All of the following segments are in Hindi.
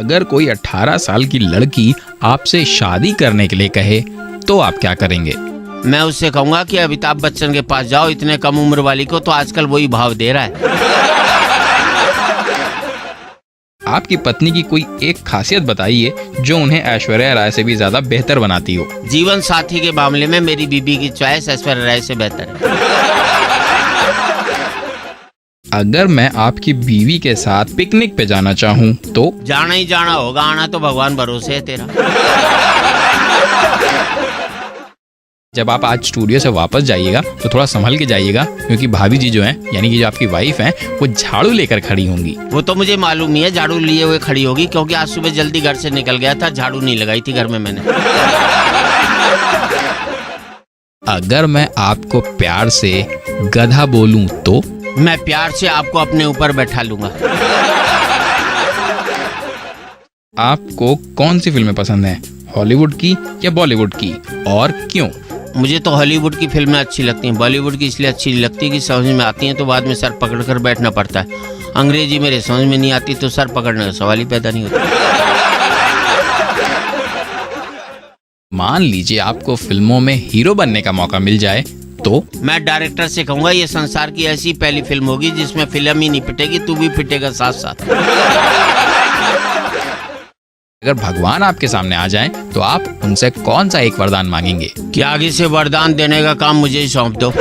अगर कोई 18 साल की लड़की आपसे शादी करने के लिए कहे तो आप क्या करेंगे? मैं उससे कहूंगा कि अमिताभ बच्चन के पास जाओ, इतने कम उम्र वाली को तो आजकल वही भाव दे रहा है। आपकी पत्नी की कोई एक खासियत बताइए जो उन्हें ऐश्वर्या राय से भी ज्यादा बेहतर बनाती हो। जीवन साथी के मामले में मेरी बीबी की चॉइस ऐश्वर्या राय से बेहतर है। अगर मैं आपकी बीवी के साथ पिकनिक पे जाना चाहूँ तो? जाना ही जाना होगा, आना तो भगवान भरोसे है तेरा। जब आप आज स्टूडियो से वापस जाइएगा तो थोड़ा संभल के जाइएगा, क्योंकि भाभी जी जो हैं, यानी कि जो आपकी वाइफ हैं, वो झाड़ू लेकर खड़ी होंगी। वो तो मुझे मालूम ही है, झाड़ू लिए हुए खड़ी होगी, क्योंकि आज सुबह जल्दी घर से निकल गया था, झाड़ू नहीं लगाई थी घर में मैंने। अगर मैं आपको प्यार से गधा बोलूं तो? मैं प्यार से आपको अपने ऊपर बैठा लूंगा। आपको कौन सी फिल्में पसंद हैं, हॉलीवुड की या बॉलीवुड की, और क्यों? मुझे तो हॉलीवुड की फिल्में अच्छी लगती हैं। बॉलीवुड की इसलिए अच्छी नहीं लगती कि समझ में आती हैं तो बाद में सर पकड़कर बैठना पड़ता है। अंग्रेजी मेरे समझ में नहीं आती तो सर पकड़ने का सवाल ही पैदा नहीं होता। मान लीजिए आपको फिल्मों में हीरो बनने का मौका मिल जाए तो? मैं डायरेक्टर से कहूंगा ये संसार की ऐसी पहली फिल्म होगी जिसमें फिल्म ही नहीं पिटेगी, तू भी पिटेगा साथ साथ। अगर भगवान आपके सामने आ जाएं तो आप उनसे कौन सा एक वरदान मांगेंगे? कि आगे से वरदान देने का काम मुझे ही सौंप दो।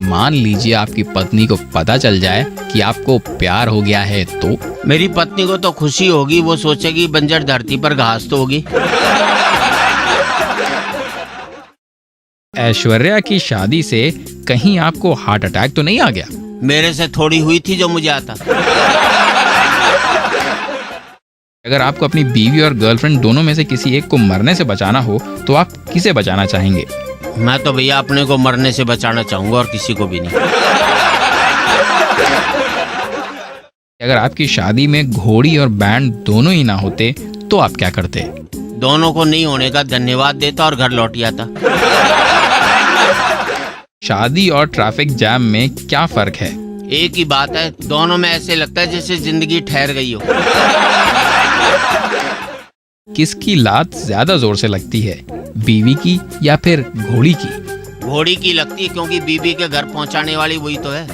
मान लीजिए आपकी पत्नी को पता चल जाए कि आपको प्यार हो गया है तो? मेरी पत्नी को तो खुशी होगी, वो सोचेगी बंजर धरती पर घास तो होगी। ऐश्वर्या की शादी से कहीं आपको हार्ट अटैक तो नहीं आ गया? मेरे से थोड़ी हुई थी जो मुझे आता। अगर आपको अपनी बीवी और गर्लफ्रेंड दोनों में से किसी एक को मरने से बचाना हो तो आप किसे बचाना चाहेंगे? मैं तो भैया अपने को मरने से बचाना चाहूंगा और किसी को भी नहीं। अगर आपकी शादी में घोड़ी और बैंड दोनों ही ना होते तो आप क्या करते? दोनों को नहीं होने का धन्यवाद देता और घर लौट आता। शादी और ट्रैफिक जैम में क्या फर्क है? एक ही बात है, दोनों में ऐसे लगता है जैसे जिंदगी ठहर गई हो। किसकी लात ज्यादा जोर से लगती है, बीवी की या फिर घोड़ी की? घोड़ी की लगती है, क्योंकि बीबी के घर पहुंचाने वाली वही तो है।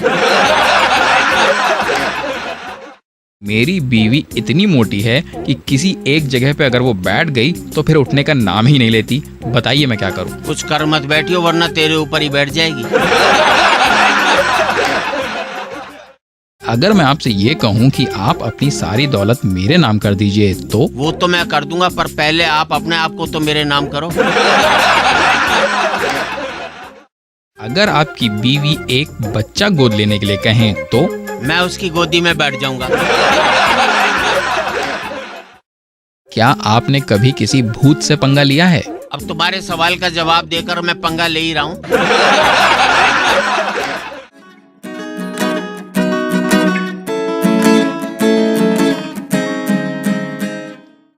मेरी बीवी इतनी मोटी है कि किसी एक जगह पे अगर वो बैठ गई तो फिर उठने का नाम ही नहीं लेती। बताइए मैं क्या करूं? कुछ कर मत बैठियो वरना तेरे ऊपर ही बैठ जाएगी। अगर मैं आपसे ये कहूं कि आप अपनी सारी दौलत मेरे नाम कर दीजिए तो? वो तो मैं कर दूंगा, पर पहले आप अपने आप को तो मेरे नाम करो। अगर आपकी बीवी एक बच्चा गोद लेने के लिए कहें तो? मैं उसकी गोदी में बैठ जाऊंगा। क्या आपने कभी किसी भूत से पंगा लिया है? अब तुम्हारे सवाल का जवाब देकर मैं पंगा ले ही रहा हूँ।